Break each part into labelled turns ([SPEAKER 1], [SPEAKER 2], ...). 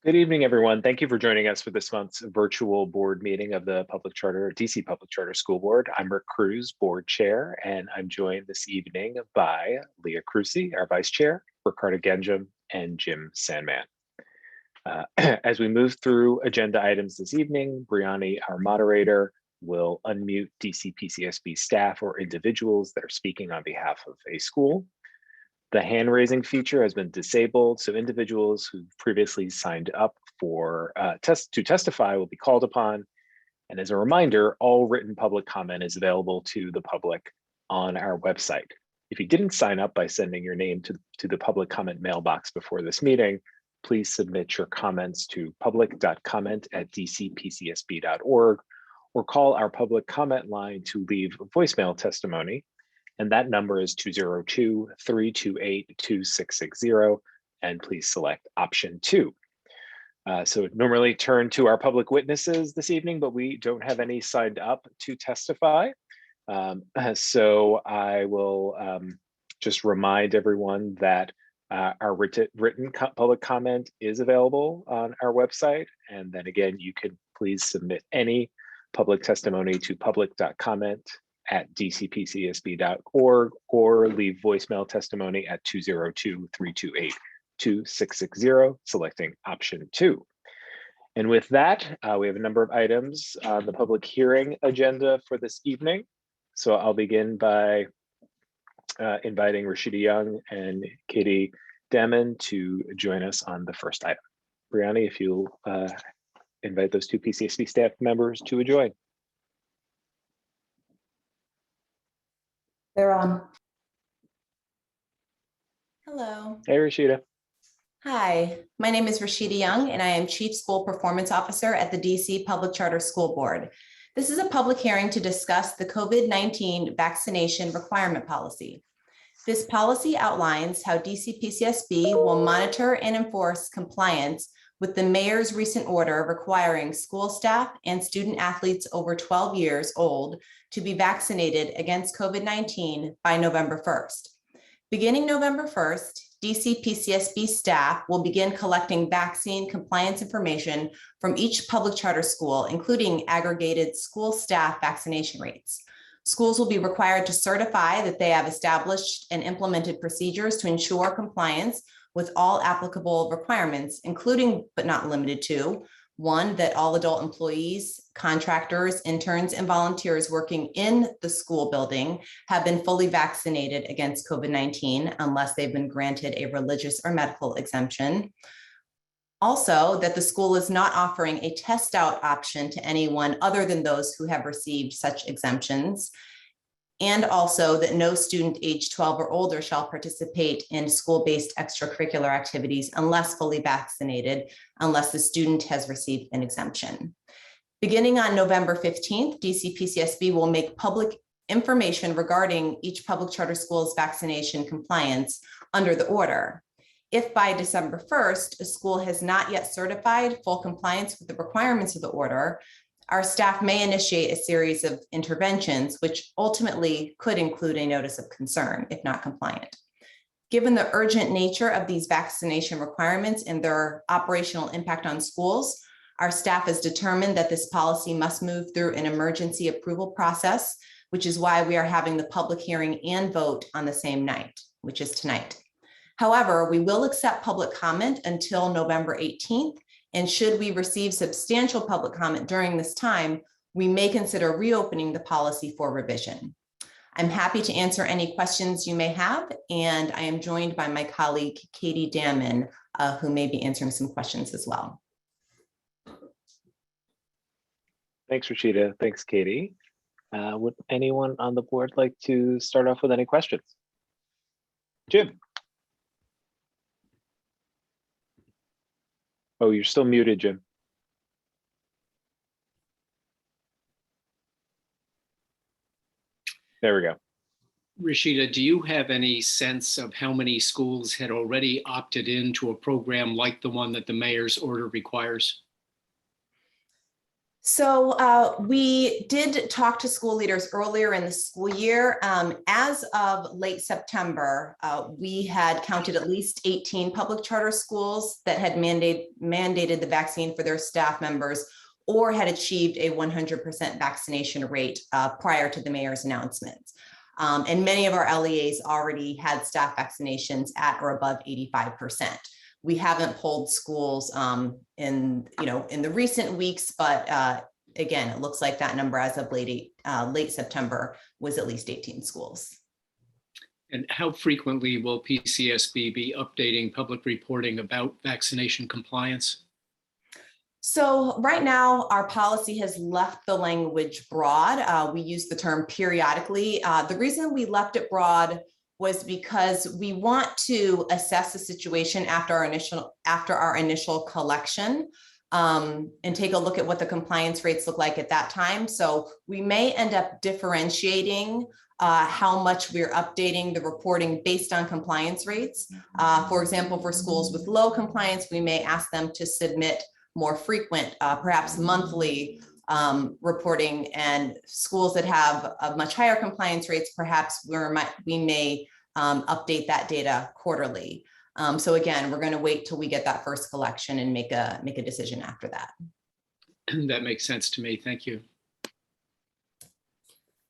[SPEAKER 1] Good evening, everyone. Thank you for joining us for this month's virtual board meeting of the DC Public Charter School Board. I'm Rick Cruz, board chair, and I'm joined this evening by Leah Crucy, our vice chair, Ricardo Genjum, and Jim Sandman. As we move through agenda items this evening, Briani, our moderator, will unmute DC Pcsb staff or individuals that are speaking on behalf of a school. The hand raising feature has been disabled, so individuals who previously signed up for to testify will be called upon. And as a reminder, all written public comment is available to the public on our website. If you didn't sign up by sending your name to the public comment mailbox before this meeting, please submit your comments to public.comment@dcpcsb.org or call our public comment line to leave voicemail testimony. And that number is 202-328-2660, and please select option 2. So normally turn to our public witnesses this evening, but we don't have any signed up to testify. So I will just remind everyone that our written public comment is available on our website. And then again, you can please submit any public testimony to public.comment@dcpcsb.org or leave voicemail testimony at 202-328-2660, selecting option 2. And with that, we have a number of items on the public hearing agenda for this evening. So I'll begin by inviting Rashida Young and Katie Damon to join us on the first item. Briani, if you'll invite those two PCSB staff members to join.
[SPEAKER 2] They're on. Hello.
[SPEAKER 1] Hey, Rashida.
[SPEAKER 2] Hi, my name is Rashida Young, and I am Chief School Performance Officer at the DC Public Charter School Board. This is a public hearing to discuss the COVID-19 vaccination requirement policy. This policy outlines how DC PCSB will monitor and enforce compliance with the mayor's recent order requiring school staff and student athletes over 12 years old to be vaccinated against COVID-19 by November 1st. Beginning November 1st, DC PCSB staff will begin collecting vaccine compliance information from each public charter school, including aggregated school staff vaccination rates. Schools will be required to certify that they have established and implemented procedures to ensure compliance with all applicable requirements, including but not limited to: 1, that all adult employees, contractors, interns, and volunteers working in the school building have been fully vaccinated against COVID-19 unless they've been granted a religious or medical exemption. Also, that the school is not offering a test out option to anyone other than those who have received such exemptions. And also that no student age 12 or older shall participate in school-based extracurricular activities unless fully vaccinated, unless the student has received an exemption. Beginning on November 15th, DC PCSB will make public information regarding each public charter school's vaccination compliance under the order. If by December 1st, a school has not yet certified full compliance with the requirements of the order, our staff may initiate a series of interventions, which ultimately could include a notice of concern if not compliant. Given the urgent nature of these vaccination requirements and their operational impact on schools, our staff has determined that this policy must move through an emergency approval process, which is why we are having the public hearing and vote on the same night, which is tonight. However, we will accept public comment until November 18th. And should we receive substantial public comment during this time, we may consider reopening the policy for revision. I'm happy to answer any questions you may have, and I am joined by my colleague, Katie Damon, who may be answering some questions as well.
[SPEAKER 1] Thanks, Rashida. Thanks, Katie. Would anyone on the board like to start off with any questions? Jim. Oh, you're still muted, Jim. There we go.
[SPEAKER 3] Rashida, do you have any sense of how many schools had already opted into a program like the one that the mayor's order requires?
[SPEAKER 2] So we did talk to school leaders earlier in the school year. As of late September, we had counted at least 18 public charter schools that had mandated the vaccine for their staff members or had achieved a 100% vaccination rate prior to the mayor's announcements. And many of our LEAs already had staff vaccinations at or above 85%. We haven't polled schools in the recent weeks, but again, it looks like that number as of late September was at least 18 schools.
[SPEAKER 3] And how frequently will PCSB be updating public reporting about vaccination compliance?
[SPEAKER 2] So right now, our policy has left the language broad. We use the term periodically. The reason we left it broad was because we want to assess the situation after our initial collection and take a look at what the compliance rates look like at that time. So we may end up differentiating how much we're updating the reporting based on compliance rates. For example, for schools with low compliance, we may ask them to submit more frequent, perhaps monthly reporting, and schools that have a much higher compliance rates, perhaps we may update that data quarterly. So again, we're going to wait till we get that first collection and make a decision after that.
[SPEAKER 3] That makes sense to me. Thank you.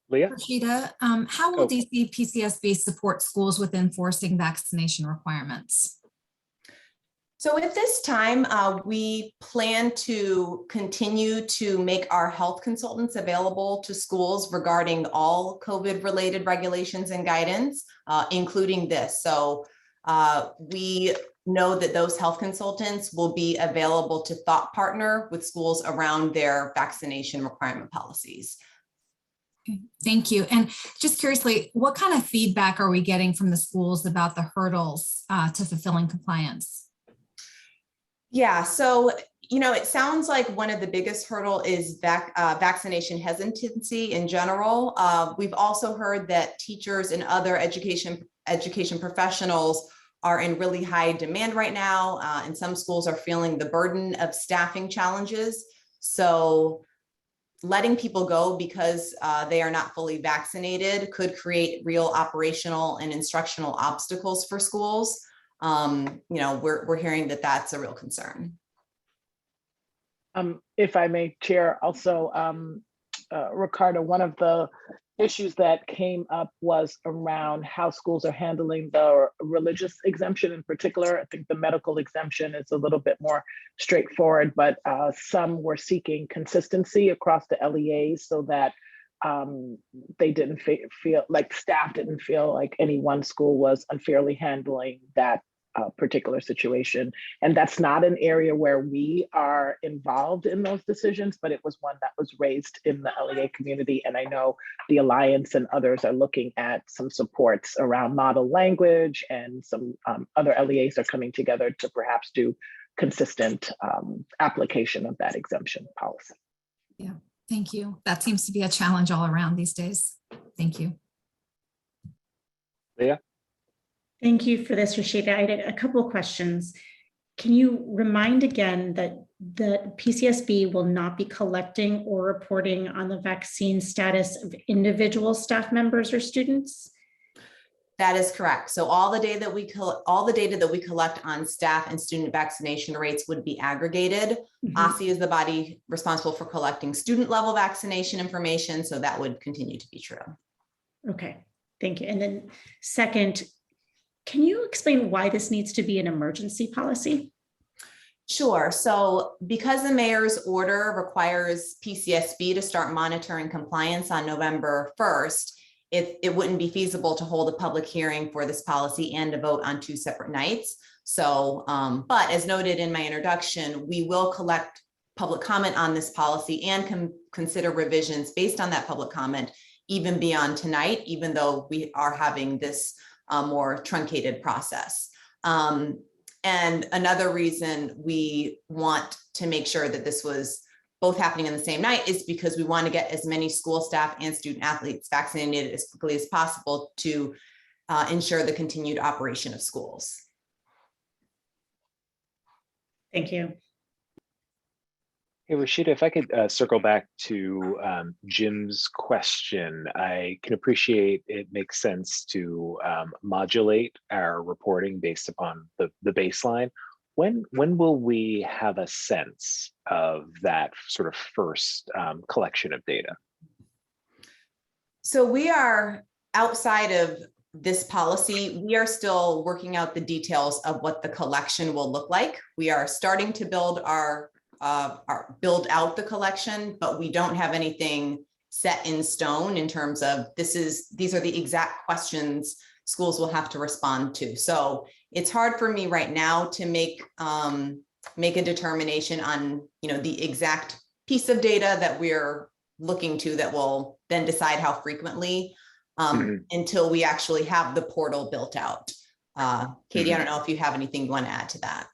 [SPEAKER 1] Leah?
[SPEAKER 4] Rashida, how will DC PCSB support schools with enforcing vaccination requirements?
[SPEAKER 2] So at this time, we plan to continue to make our health consultants available to schools regarding all COVID-related regulations and guidance, including this. So we know that those health consultants will be available to thought partner with schools around their vaccination requirement policies.
[SPEAKER 4] Okay, thank you. And just curiously, what kind of feedback are we getting from the schools about the hurdles to fulfilling compliance?
[SPEAKER 2] Yeah, so, it sounds like one of the biggest hurdle is vaccination hesitancy in general. We've also heard that teachers and other education professionals are in really high demand right now, and some schools are feeling the burden of staffing challenges. So letting people go because they are not fully vaccinated could create real operational and instructional obstacles for schools. We're hearing that that's a real concern.
[SPEAKER 5] If I may, Chair, also, Ricardo, one of the issues that came up was around how schools are handling the religious exemption in particular. I think the medical exemption is a little bit more straightforward, but some were seeking consistency across the LEAs so that they didn't feel like staff didn't feel like any one school was unfairly handling that particular situation. And that's not an area where we are involved in those decisions, but it was one that was raised in the LEA community. And I know the Alliance and others are looking at some supports around model language, and some other LEAs are coming together to perhaps do consistent application of that exemption policy.
[SPEAKER 4] Yeah, thank you. That seems to be a challenge all around these days. Thank you.
[SPEAKER 1] Leah?
[SPEAKER 6] Thank you for this, Rashida. I had a couple of questions. Can you remind again that the PCSB will not be collecting or reporting on the vaccine status of individual staff members or students?
[SPEAKER 2] That is correct. So all the data that we collect on staff and student vaccination rates would be aggregated. OSCE is the body responsible for collecting student level vaccination information, so that would continue to be true.
[SPEAKER 6] Okay, thank you. And then second, can you explain why this needs to be an emergency policy?
[SPEAKER 2] Sure. So because the mayor's order requires PCSB to start monitoring compliance on November 1st, it wouldn't be feasible to hold a public hearing for this policy and to vote on two separate nights. So, but as noted in my introduction, we will collect public comment on this policy and consider revisions based on that public comment, even beyond tonight, even though we are having this more truncated process. And another reason we want to make sure that this was both happening on the same night is because we want to get as many school staff and student athletes vaccinated as quickly as possible to ensure the continued operation of schools.
[SPEAKER 6] Thank you.
[SPEAKER 1] Hey, Rashida, if I could circle back to Jim's question, I can appreciate it makes sense to modulate our reporting based upon the baseline. When will we have a sense of that sort of first collection of data?
[SPEAKER 2] So we are outside of this policy. We are still working out the details of what the collection will look like. We are starting to build build out the collection, but we don't have anything set in stone in terms of these are the exact questions schools will have to respond to. So it's hard for me right now to make a determination on, the exact piece of data that we're looking to that will then decide how frequently until we actually have the portal built out. Katie, I don't know if you have anything you want to add to that.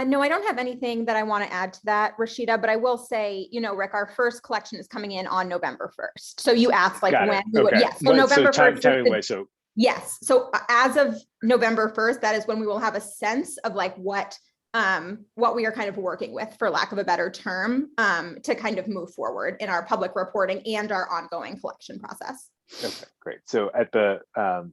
[SPEAKER 7] No, I don't have anything that I want to add to that, Rashida, but I will say, Rick, our first collection is coming in on November 1st. So you asked when we would, yes. So November 1st. Yes. So as of November 1st, that is when we will have a sense of what we are kind of working with, for lack of a better term, to kind of move forward in our public reporting and our ongoing collection process.
[SPEAKER 1] Okay, great. So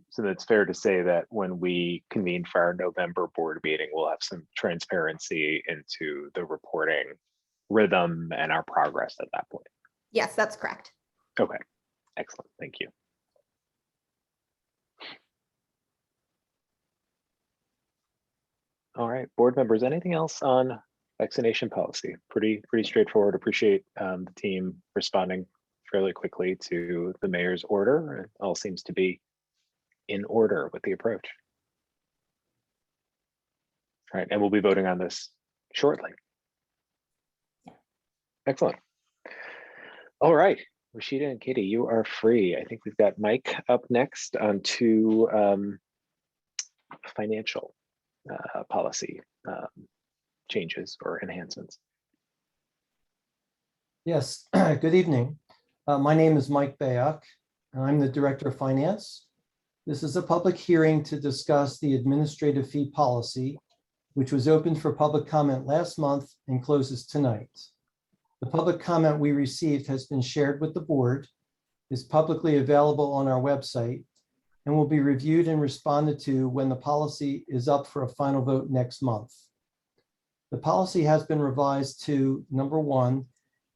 [SPEAKER 1] so it's fair to say that when we convene for our November board meeting, we'll have some transparency into the reporting rhythm and our progress at that point.
[SPEAKER 7] Yes, that's correct.
[SPEAKER 1] Okay, excellent. Thank you. All right, board members, anything else on vaccination policy? Pretty straightforward. Appreciate the team responding fairly quickly to the mayor's order. It all seems to be in order with the approach. All right, and we'll be voting on this shortly. Excellent. All right, Rashida and Katie, you are free. I think we've got Mike up next on two financial policy changes or enhancements.
[SPEAKER 8] Yes, good evening. My name is Mike Bayuk, and I'm the Director of Finance. This is a public hearing to discuss the administrative fee policy, which was opened for public comment last month and closes tonight. The public comment we received has been shared with the board, is publicly available on our website, and will be reviewed and responded to when the policy is up for a final vote next month. The policy has been revised to, number one,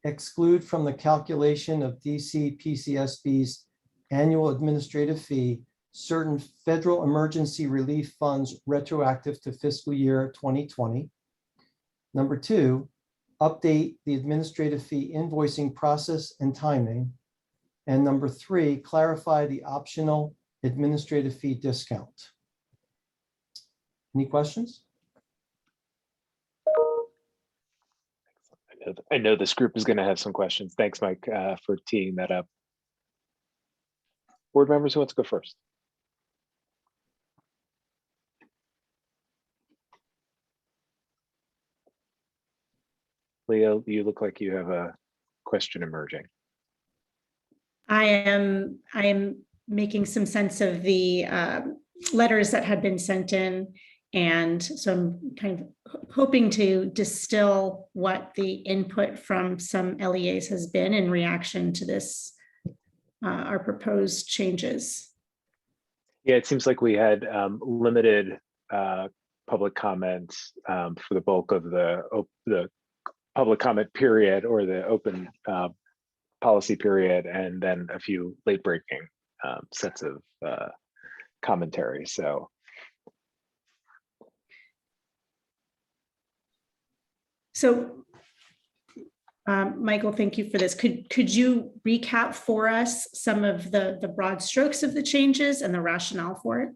[SPEAKER 8] exclude from the calculation of DC PCSB's annual administrative fee certain federal emergency relief funds retroactive to fiscal year 2020. Number two, update the administrative fee invoicing process and timing. And number three, clarify the optional administrative fee discount. Any questions?
[SPEAKER 1] I know this group is going to have some questions. Thanks, Mike, for teeing that up. Board members, who wants to go first? Leo, you look like you have a question emerging.
[SPEAKER 6] I am making some sense of the letters that had been sent in. And so I'm kind of hoping to distill what the input from some LEAs has been in reaction to this, our proposed changes.
[SPEAKER 1] Yeah, it seems like we had limited public comments for the bulk of the public comment period, or the open policy period, and then a few late breaking sets of commentary.
[SPEAKER 6] So, Michael, thank you for this. Could you recap for us some of the broad strokes of the changes and the rationale for it?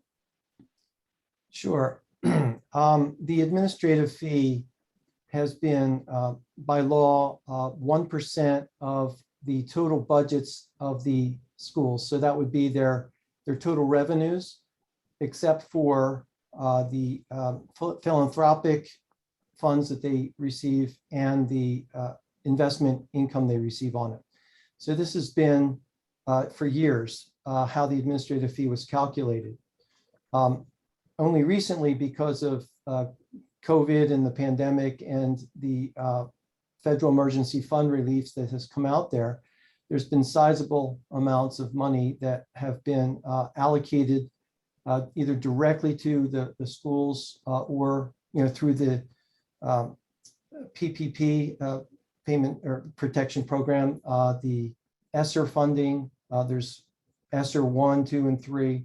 [SPEAKER 8] Sure. The administrative fee has been, by law, 1% of the total budgets of the schools. So that would be their total revenues, except for the philanthropic funds that they receive and the investment income they receive on it. So this has been for years how the administrative fee was calculated. Only recently, because of COVID and the pandemic and the federal emergency fund relief that has come out there, there's been sizable amounts of money that have been allocated either directly to the schools or through the PPP payment or protection program, the ESSER funding. There's ESSER 1, 2, and 3.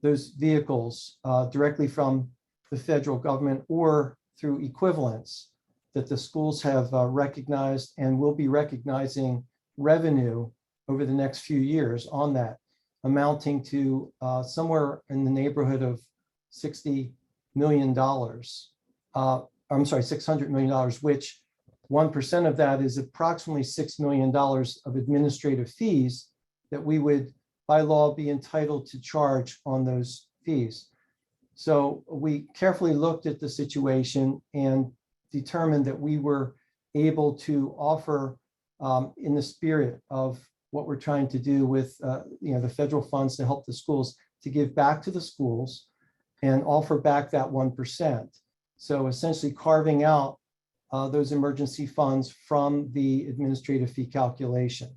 [SPEAKER 8] Those vehicles directly from the federal government or through equivalents that the schools have recognized and will be recognizing revenue over the next few years on that, amounting to somewhere in the neighborhood of $60 million. I'm sorry, $600 million, which 1% of that is approximately $6 million of administrative fees that we would by law be entitled to charge on those fees. So we carefully looked at the situation and determined that we were able to offer in the spirit of what we're trying to do with the federal funds to help the schools, to give back to the schools and offer back that 1%. So essentially carving out those emergency funds from the administrative fee calculation.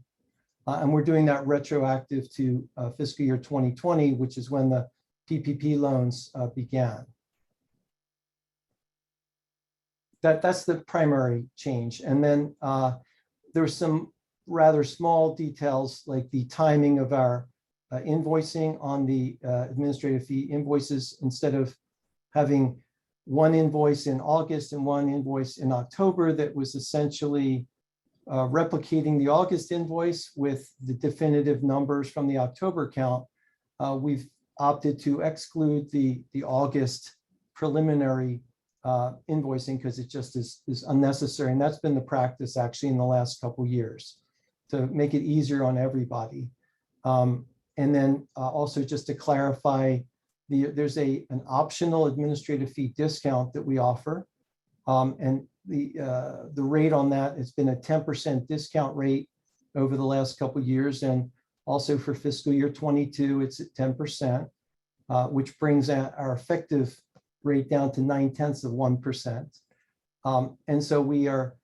[SPEAKER 8] And we're doing that retroactive to fiscal year 2020, which is when the PPP loans began. That's the primary change. And then there's some rather small details like the timing of our invoicing on the administrative fee invoices. Instead of having one invoice in August and one invoice in October, that was essentially replicating the August invoice with the definitive numbers from the October count. We've opted to exclude the August preliminary invoicing because it just is unnecessary. And that's been the practice actually in the last couple of years to make it easier on everybody. And then also just to clarify, there's an optional administrative fee discount that we offer. And the rate on that has been a 10% discount rate over the last couple of years. And also for fiscal year 22, it's at 10%, which brings our effective rate down to 0.9%. And so we are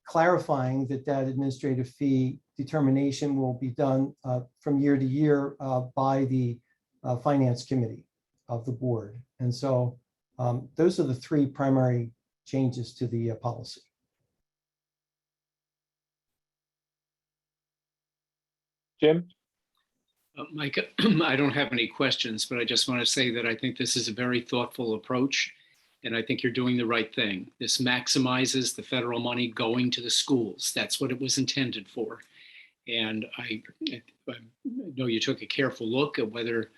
[SPEAKER 8] clarifying that administrative fee determination will be done from year to year by the finance committee of the board. And so those are the three primary changes to the policy.
[SPEAKER 1] Jim?
[SPEAKER 3] Mike, I don't have any questions, but I just want to say that I think this is a very thoughtful approach, and I think you're doing the right thing. This maximizes the federal money going to the schools. That's what it was intended for. And I know you took a careful look at whether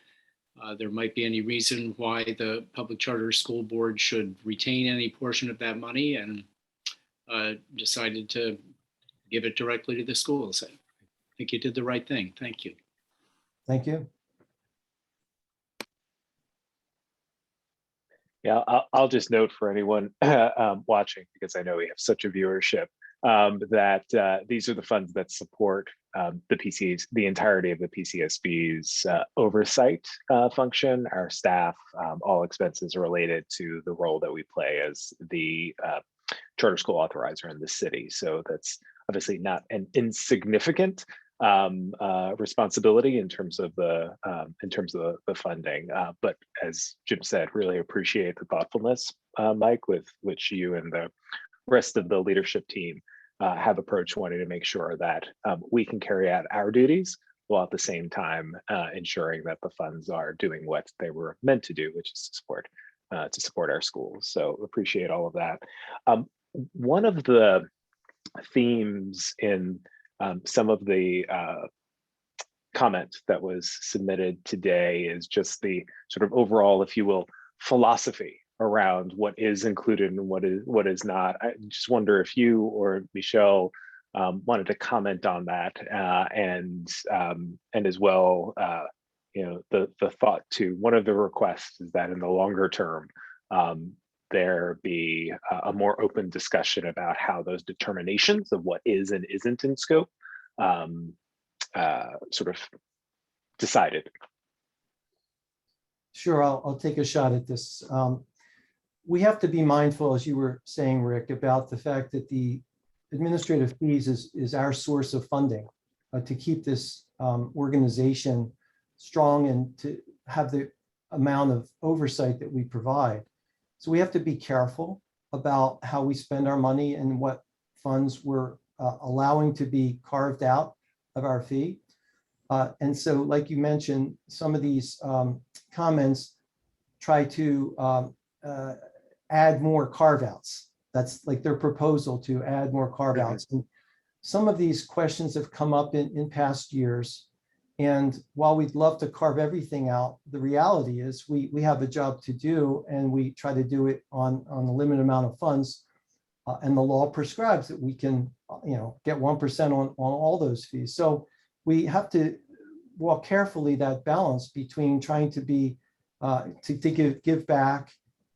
[SPEAKER 3] there might be any reason why the public charter school board should retain any portion of that money, and decided to give it directly to the schools. I think you did the right thing. Thank you.
[SPEAKER 8] Thank you.
[SPEAKER 1] Yeah, I'll just note for anyone watching, because I know we have such a viewership, that these are the funds that support the PCs, the entirety of the PCSB's oversight function. Our staff, all expenses related to the role that we play as the charter school authorizer in the city. So that's obviously not an insignificant responsibility in terms of the funding. But as Jim said, really appreciate the thoughtfulness, Mike, with which you and the rest of the leadership team have approached wanting to make sure that we can carry out our duties while at the same time ensuring that the funds are doing what they were meant to do, which is to support our schools. So appreciate all of that. One of the themes in some of the comment that was submitted today is just the sort of overall, if you will, philosophy around what is included and what is not. I just wonder if you or Michelle wanted to comment on that, and as well, the thought to one of the requests is that in the longer term, there be a more open discussion about how those determinations of what is and isn't in scope sort of decided.
[SPEAKER 8] Sure, I'll take a shot at this. we have to be mindful, as you were saying, Rick, about the fact that the administrative fees is our source of funding to keep this organization strong and to have the amount of oversight that we provide. So we have to be careful about how we spend our money and what funds we're allowing to be carved out of our fee. And so, like you mentioned, some of these comments try to add more carve-outs. That's like their proposal to add more carve-outs. And some of these questions have come up in past years. And while we'd love to carve everything out, the reality is we have a job to do, and we try to do it on a limited amount of funds. And the law prescribes that we can, get 1% on all those fees. So we have to walk carefully that balance between trying to be to give back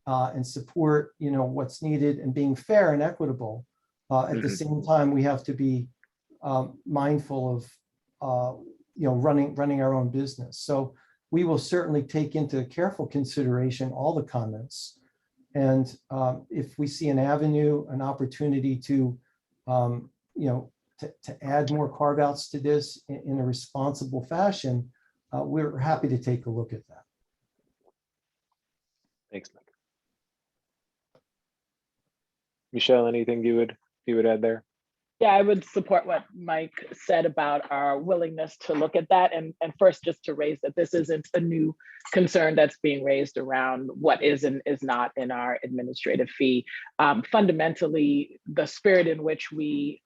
[SPEAKER 8] and support, what's needed, and being fair and equitable. At the same time, we have to be mindful of running our own business. So we will certainly take into careful consideration all the comments. And if we see an avenue, an opportunity to add more carve-outs to this in a responsible fashion, we're happy to take a look at that.
[SPEAKER 1] Thanks, Mike. Michelle, anything you would add there?
[SPEAKER 5] Yeah, I would support what Mike said about our willingness to look at that. And first, just to raise that this isn't a new concern that's being raised around what is and is not in our administrative fee. Fundamentally, the spirit in which we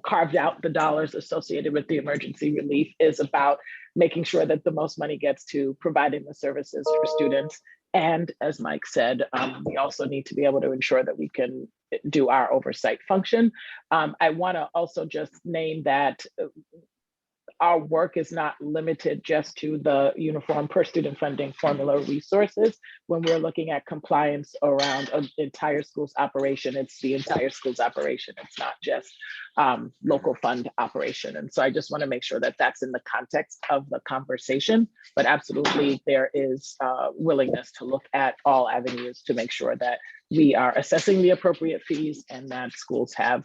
[SPEAKER 5] carved out the dollars associated with the emergency relief is about making sure that the most money gets to providing the services for students. And as Mike said, we also need to be able to ensure that we can do our oversight function. I want to also just name that our work is not limited just to the uniform per student funding formula resources. When we're looking at compliance around an entire school's operation, it's the entire school's operation. It's not just local fund operation. And so I just want to make sure that that's in the context of the conversation, but absolutely there is willingness to look at all avenues to make sure that we are assessing the appropriate fees and that schools have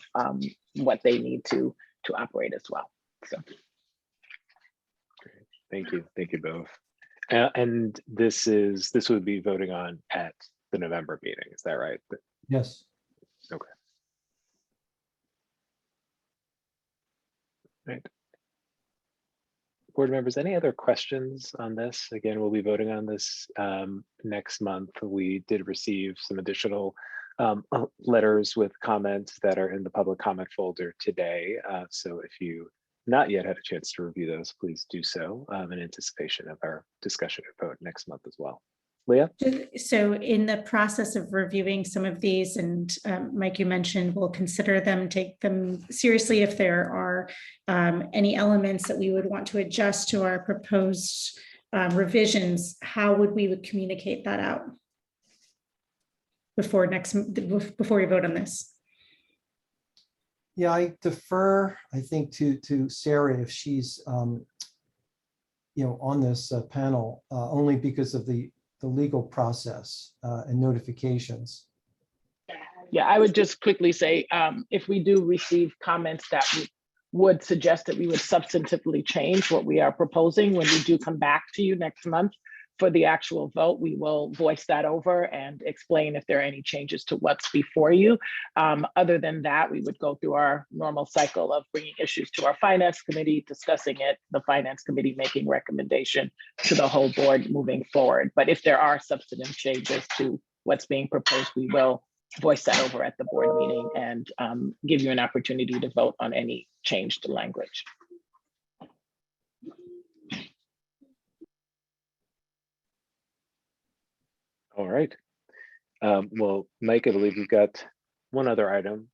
[SPEAKER 5] what they need to operate as well. So.
[SPEAKER 1] Thank you both. And this would be voting on at the November meeting, is that right?
[SPEAKER 8] Yes.
[SPEAKER 1] Okay. Right. Board members, any other questions on this? Again, we'll be voting on this next month. We did receive some additional letters with comments that are in the public comment folder today. So if you not yet had a chance to review those, please do so in anticipation of our discussion and vote next month as well. Leah?
[SPEAKER 6] So in the process of reviewing some of these, and Mike, you mentioned we'll consider them, take them seriously if there are any elements that we would want to adjust to our proposed revisions. How would we communicate that out before we vote on this?
[SPEAKER 8] Yeah, I defer, I think, to Sarah if she's, on this panel, only because of the legal process and notifications.
[SPEAKER 5] Yeah, I would just quickly say, if we do receive comments that would suggest that we would substantively change what we are proposing, when we do come back to you next month for the actual vote, we will voice that over and explain if there are any changes to what's before you. Other than that, we would go through our normal cycle of bringing issues to our finance committee, discussing it, the finance committee making recommendation to the whole board moving forward. But if there are substantive changes to what's being proposed, we will voice that over at the board meeting and give you an opportunity to vote on any change to language.
[SPEAKER 1] All right. Well, Mike, I believe we've got one other item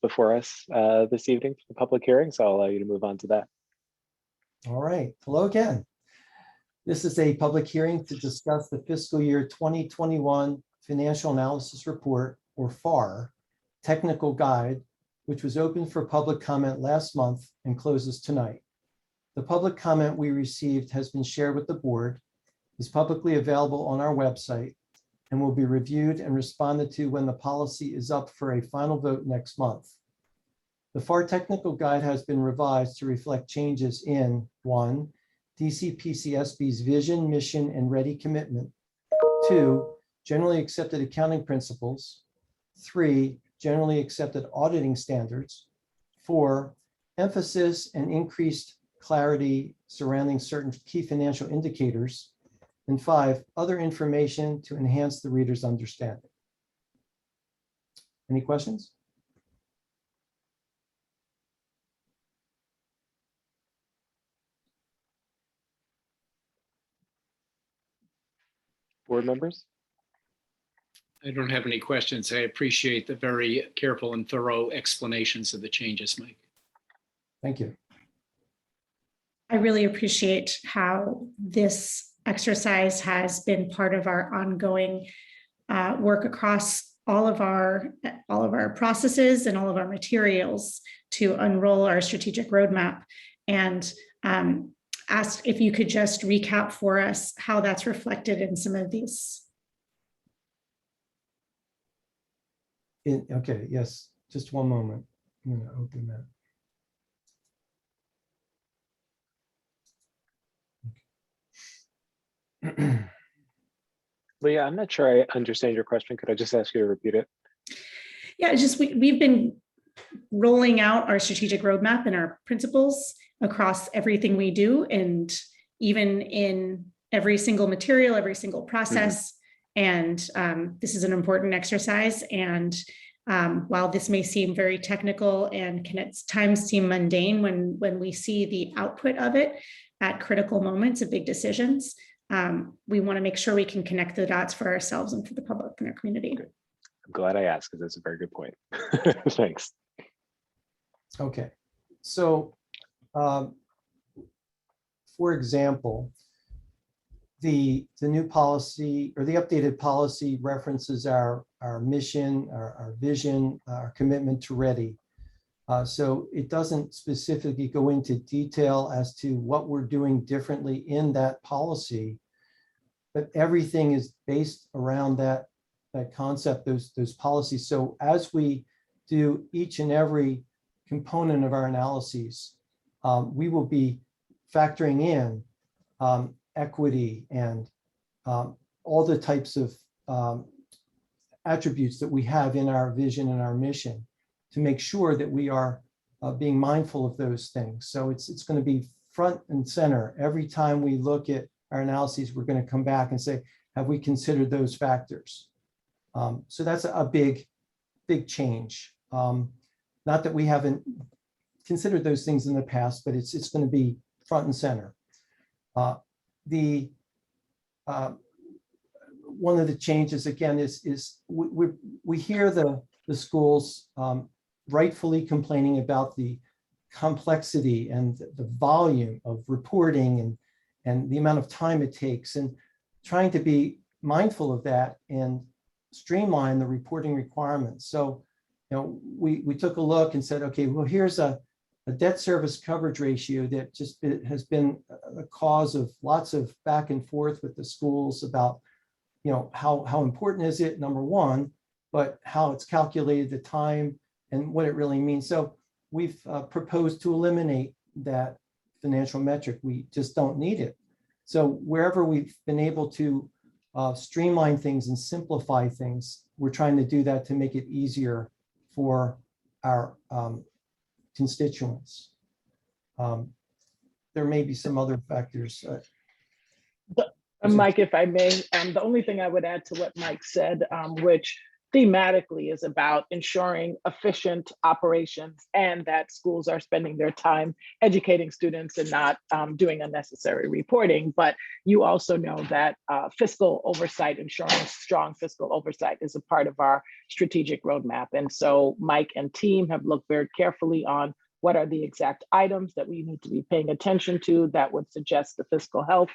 [SPEAKER 1] before us this evening for the public hearing, so I'll allow you to move on to that.
[SPEAKER 8] All right. Hello again. This is a public hearing to discuss the fiscal year 2021 Financial Analysis Report, or FAR, technical guide, which was open for public comment last month and closes tonight. The public comment we received has been shared with the board, is publicly available on our website, and will be reviewed and responded to when the policy is up for a final vote next month. The FAR technical guide has been revised to reflect changes in 1, DC PCSB's vision, mission, and ready commitment. 2, generally accepted accounting principles. 3, generally accepted auditing standards. 4, emphasis and increased clarity surrounding certain key financial indicators. And 5, other information to enhance the reader's understanding. Any questions?
[SPEAKER 1] Board members?
[SPEAKER 3] I don't have any questions. I appreciate the very careful and thorough explanations of the changes, Mike.
[SPEAKER 8] Thank you.
[SPEAKER 6] I really appreciate how this exercise has been part of our ongoing work across all of our processes and all of our materials to unroll our strategic roadmap. And asked if you could just recap for us how that's reflected in some of these.
[SPEAKER 8] Okay, yes, just one moment. I'm going to open that.
[SPEAKER 1] Leah, I'm not sure I understand your question. Could I just ask you to repeat it?
[SPEAKER 6] Yeah, just we've been rolling out our strategic roadmap and our principles across everything we do, and even in every single material, every single process. And this is an important exercise. And while this may seem very technical and can at times seem mundane when we see the output of it at critical moments of big decisions, we want to make sure we can connect the dots for ourselves and for the public and our community.
[SPEAKER 1] Okay. I'm glad I asked, because that's a very good point. Thanks.
[SPEAKER 8] Okay, so for example, the new policy or the updated policy references our mission, our vision, our commitment to ready. So it doesn't specifically go into detail as to what we're doing differently in that policy, but everything is based around that concept, those policies. So as we do each and every component of our analyses, we will be factoring in equity and all the types of attributes that we have in our vision and our mission to make sure that we are being mindful of those things. So it's going to be front and center. Every time we look at our analyses, we're going to come back and say, have we considered those factors? So that's a big change. Not that we haven't considered those things in the past, but it's going to be front and center. One of the changes again is we hear the schools rightfully complaining about the complexity and the volume of reporting and the amount of time it takes, and trying to be mindful of that and streamline the reporting requirements. So, we took a look and said, okay, well, here's a debt service coverage ratio that it has been a cause of lots of back and forth with the schools about, how important is it, number one, but how it's calculated, the time, and what it really means. So we've proposed to eliminate that financial metric. We just don't need it. So wherever we've been able to streamline things and simplify things, we're trying to do that to make it easier for our constituents. There may be some other factors.
[SPEAKER 5] Mike, if I may, the only thing I would add to what Mike said, which thematically is about ensuring efficient operations and that schools are spending their time educating students and not doing unnecessary reporting. But you also know that fiscal oversight, ensuring strong fiscal oversight, is a part of our strategic roadmap. And so Mike and team have looked very carefully on what are the exact items that we need to be paying attention to that would suggest the fiscal health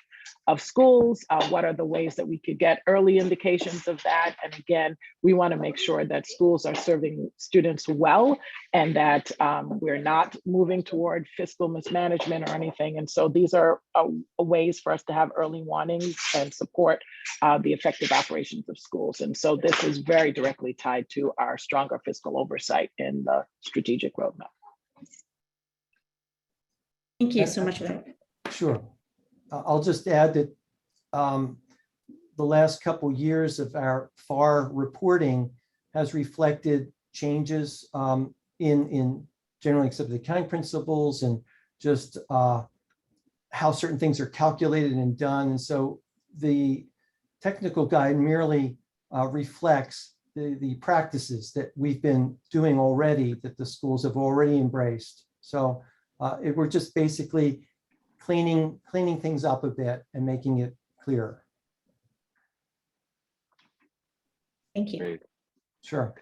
[SPEAKER 5] of schools? What are the ways that we could get early indications of that? And again, we want to make sure that schools are serving students well and that we're not moving toward fiscal mismanagement or anything. And so these are ways for us to have early warnings and support the effective operations of schools. And so this is very directly tied to our stronger fiscal oversight in the strategic roadmap.
[SPEAKER 6] Thank you so much for that.
[SPEAKER 8] Sure. I'll just add that the last couple years of our FAR reporting has reflected changes in generally accepted accounting principles and just how certain things are calculated and done. And so the technical guide merely reflects the practices that we've been doing already, that the schools have already embraced. So we're just basically cleaning things up a bit and making it clearer.
[SPEAKER 6] Thank you.
[SPEAKER 1] Great. Sure.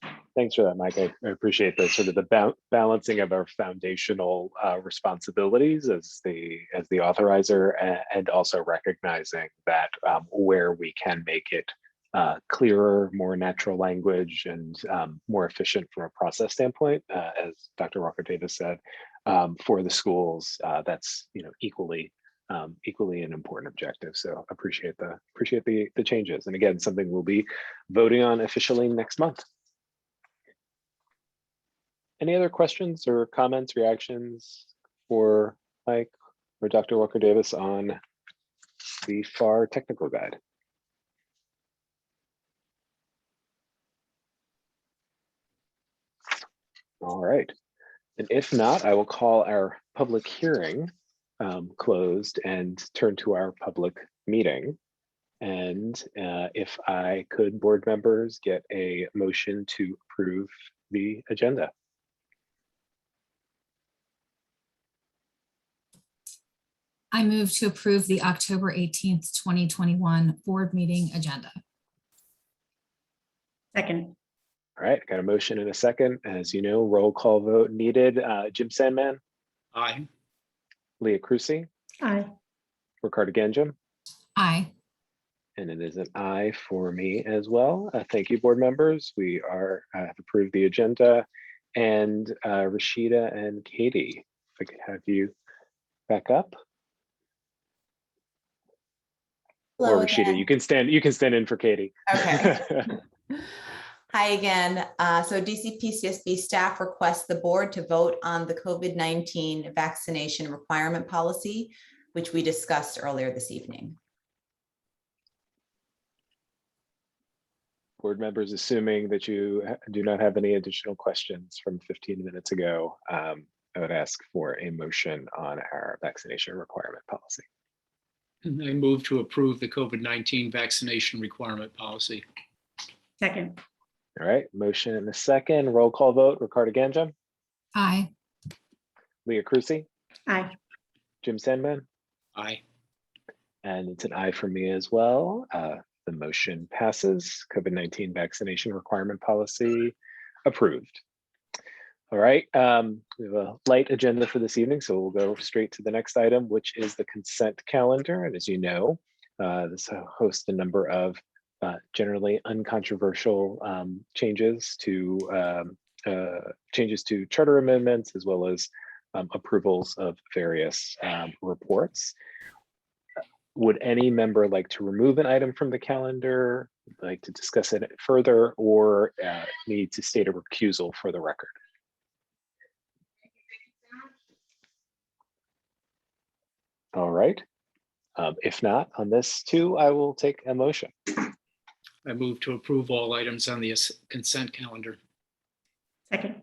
[SPEAKER 8] Sure.
[SPEAKER 1] Thanks for that, Mike. I appreciate the sort of the balancing of our foundational responsibilities as the authorizer, and also recognizing that where we can make it clearer, more natural language, and more efficient from a process standpoint, as Dr. Walker Davis said, for the schools, that's equally an important objective. So appreciate the changes, and again, something we'll be voting on officially next month. Any other questions or comments, reactions for Mike or Dr. Walker Davis on the FAR technical guide? All right, and if not, I will call our public hearing closed and turn to our public meeting. And if I could, board members, get a motion to approve the agenda.
[SPEAKER 4] I move to approve the October 18th, 2021 board meeting agenda.
[SPEAKER 6] Second.
[SPEAKER 1] All right, got a motion and a second. As you know, roll call vote needed. Jim Sandman?
[SPEAKER 3] Aye.
[SPEAKER 1] Leah Crucy?
[SPEAKER 6] Aye.
[SPEAKER 1] Ricardo Ganjam?
[SPEAKER 4] Aye.
[SPEAKER 1] And it is an aye for me as well. Thank you, board members. We have approved the agenda. And Rashida and Katie, if I could have you back up.
[SPEAKER 2] Hello
[SPEAKER 1] Or Rashida,
[SPEAKER 2] again.
[SPEAKER 1] you can stand in for Katie.
[SPEAKER 2] Okay. Hi again. So DC Pcsb staff requests the board to vote on the COVID-19 vaccination requirement policy, which we discussed earlier this evening.
[SPEAKER 1] Board members, assuming that you do not have any additional questions from 15 minutes ago, I would ask for a motion on our vaccination requirement policy.
[SPEAKER 3] I move to approve the COVID-19 vaccination requirement policy.
[SPEAKER 6] Second.
[SPEAKER 1] All right, motion and a second. Roll call vote. Ricardo Ganjam?
[SPEAKER 4] Aye.
[SPEAKER 1] Leah Crucy?
[SPEAKER 6] Aye.
[SPEAKER 1] Jim Sandman?
[SPEAKER 3] Aye.
[SPEAKER 1] And it's an aye for me as well. The motion passes. COVID-19 vaccination requirement policy approved. All right, we have a light agenda for this evening, so we'll go straight to the next item, which is the consent calendar. And as you know, this hosts a number of generally uncontroversial changes to charter amendments, as well as approvals of various reports. Would any member like to remove an item from the calendar, like to discuss it further, or need to state a recusal for the record? All right. If not, on this too, I will take a motion.
[SPEAKER 3] I move to approve all items on the consent calendar.
[SPEAKER 6] Second.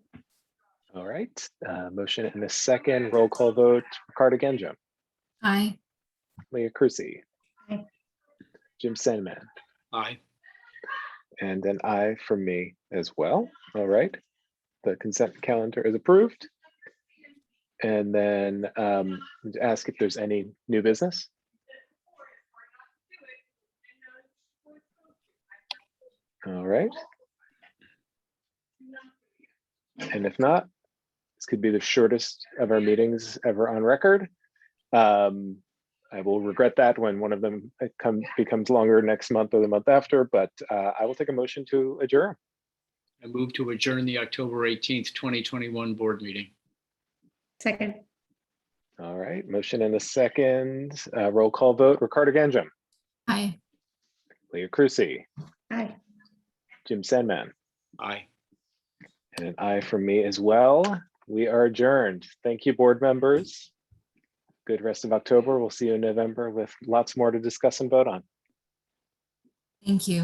[SPEAKER 1] All right. Motion and a second. Roll call vote. Ricardo Ganjam?
[SPEAKER 4] Aye.
[SPEAKER 1] Leah Crucy?
[SPEAKER 6] Aye.
[SPEAKER 1] Jim Sandman?
[SPEAKER 3] Aye.
[SPEAKER 1] And an aye from me as well. All right. The consent calendar is approved. And then ask if there's any new business. All right. And if not, This could be the shortest of our meetings ever on record. I will regret that when one of them becomes longer next month or the month after, but I will take a motion to adjourn.
[SPEAKER 3] I move to adjourn the October 18th, 2021 board meeting.
[SPEAKER 6] Second.
[SPEAKER 1] All right, motion and a second. Roll call vote. Ricardo Ganjam.
[SPEAKER 4] Aye.
[SPEAKER 1] Leah Cruci.
[SPEAKER 6] Aye.
[SPEAKER 1] Jim Sandman.
[SPEAKER 3] Aye.
[SPEAKER 1] And an aye from me as well. We are adjourned. Thank you, board members. Good rest of October. We'll see you in November with lots more to discuss and vote on.
[SPEAKER 4] Thank you.